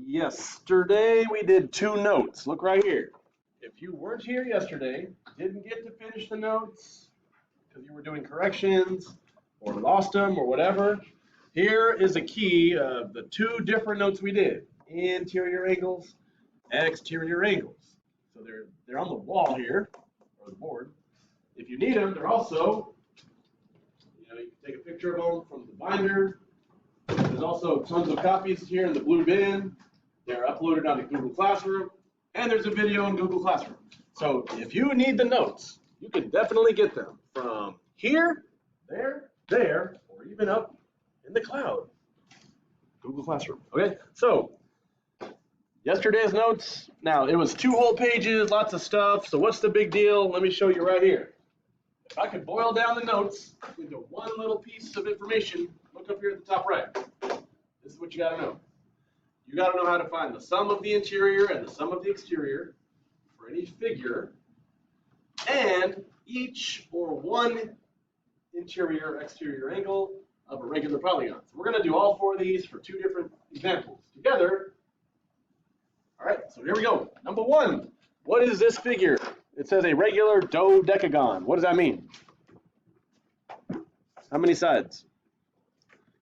Yesterday we did 2 notes. Look right here. If you weren't here yesterday, didn't get to finish the notes because you were doing corrections or lost them or whatever, here is a key of the 2 different notes we did. Interior angles, exterior angles. So they're on the wall here, or the board. If you need them, they're also, you can take a picture of them from the binder. There's also tons of copies here in the blue bin. They're uploaded onto Google Classroom, and there's a video in Google Classroom. So if you need the notes, you can definitely get them from here, there, or even up in the cloud. Google Classroom. Okay, so yesterday's notes. Now, it was 2 whole pages, lots of stuff. So what's the big deal? Let me show you right here. If I could boil down the notes into one little piece of information, look up here at the top right. This is what you got to know. You got to know how to find the sum of the interior and the sum of the exterior for any figure, and each or one interior or exterior angle of a regular polygon. So we're going to do all 4 of these for 2 different examples together. All right, so here we go. Number 1, what is this figure? It says a regular dodecagon. What does that mean? How many sides?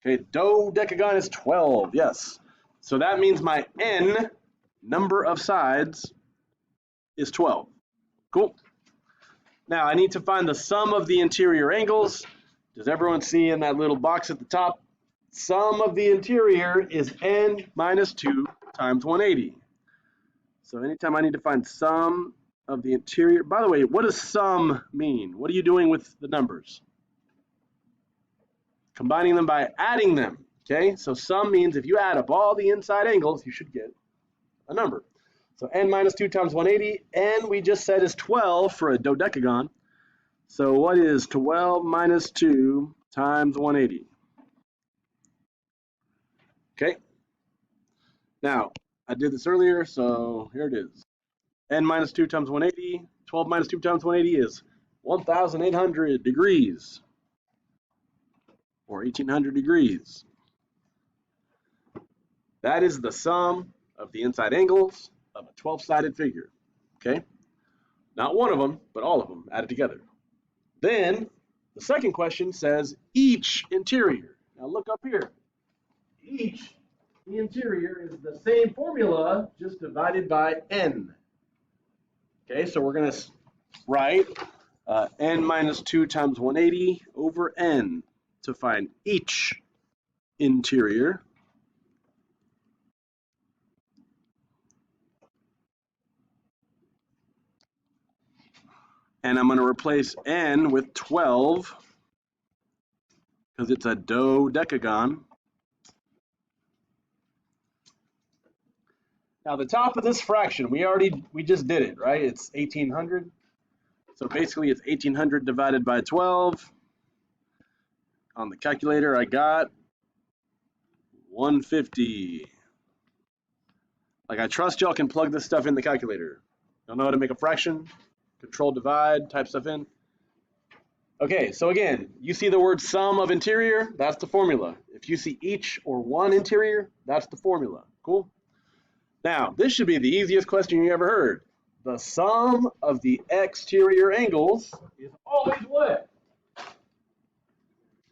Okay, dodecagon is 12, yes. So that means my n number of sides is 12. Cool. Now I need to find the sum of the interior angles. Does everyone see in that little box at the top? Sum of the interior is n minus 2 times 180. So anytime I need to find sum of the interior, by the way, what does sum mean? What are you doing with the numbers? Combining them by adding them. Okay, so sum means if you add up all the inside angles, you should get a number. So n minus 2 times 180, n we just said is 12 for a dodecagon. So what is 12 minus 2 times 180? Okay, now I did this earlier, so here it is. N minus 2 times 180, 12 minus 2 times 180 is 1,800 degrees, or 1,800 degrees. That is the sum of the inside angles of a 12-sided figure, okay? Not one of them, but all of them added together. Then the second question says each interior. Now look up here. Each interior is the same formula, just divided by n. Okay, so we're going to write n minus 2 times 180 over n to find each interior. And I'm going to replace n with 12 because it's a dodecagon. Now the top of this fraction, we just did it, right? It's 1,800. So basically it's 1,800 divided by 12. On the calculator I got 150. Like, I trust y'all can plug this stuff in the calculator. Y'all know how to make a fraction? Control divide, type stuff in. Okay, so again, you see the word sum of interior, that's the formula. If you see each or one interior, that's the formula. Cool? Now, this should be the easiest question you ever heard. The sum of the exterior angles is always what?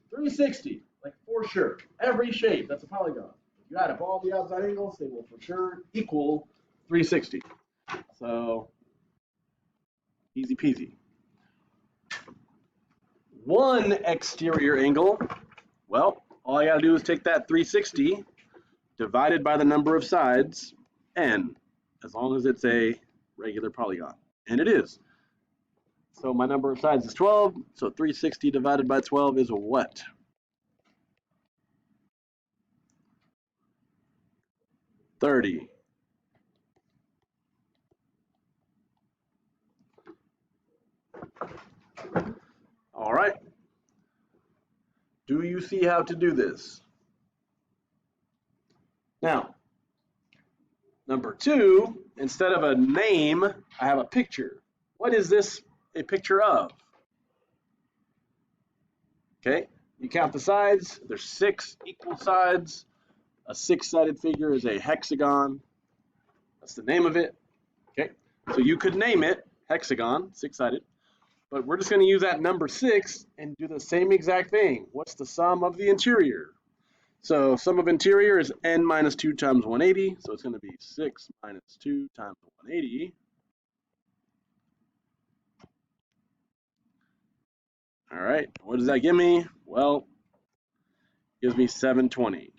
360, like for sure. Every shape, that's a polygon. If you add up all the outside angles, they will for sure equal 360. So, easy peasy. One exterior angle, well, all I gotta do is take that 360 divided by the number of sides, n, as long as it's a regular polygon. And it is. So my number of sides is 12, so 360 divided by 12 is a what? 30. All right. Do you see how to do this? Now, number 2, instead of a name, I have a picture. What is this a picture of? Okay, you count the sides. There's 6 equal sides. A 6-sided figure is a hexagon. That's the name of it. Okay, so you could name it hexagon, 6-sided, but we're just going to use that number 6 and do the same exact thing. What's the sum of the interior? So sum of interior is n minus 2 times 180, so it's going to be 6 minus 2 times 180. All right, what does that give me? Well, it gives me 720.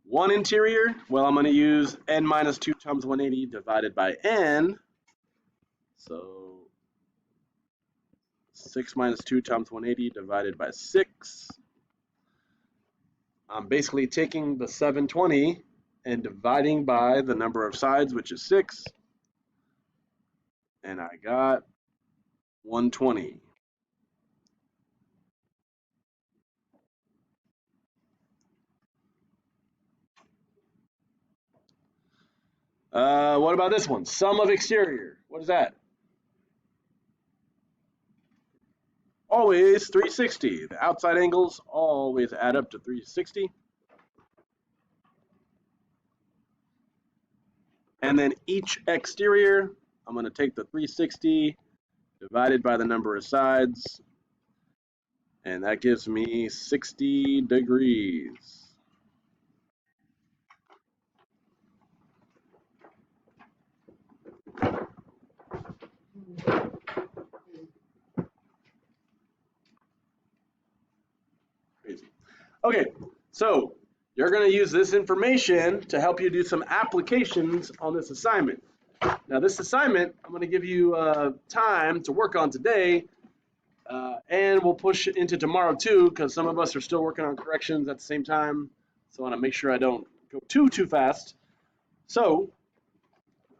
One interior, well, I'm going to use n minus 2 times 180 divided by n. So 6 minus 2 times 180 divided by 6. I'm basically taking the 720 and dividing by the number of sides, which is 6. And I got 120. What about this one? Sum of exterior. What is that? Always 360. The outside angles always add up to 360. And then each exterior, I'm going to take the 360 divided by the number of sides, and that gives me 60 degrees. Crazy. Okay, so you're going to use this information to help you do some applications on this assignment. Now, this assignment, I'm going to give you time to work on today, and we'll push it into tomorrow too, because some of us are still working on corrections at the same time. So I want to make sure I don't go too fast. So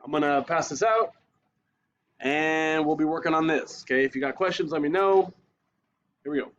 I'm going to pass this out, and we'll be working on this. Okay, if you got questions, let me know. Here we go.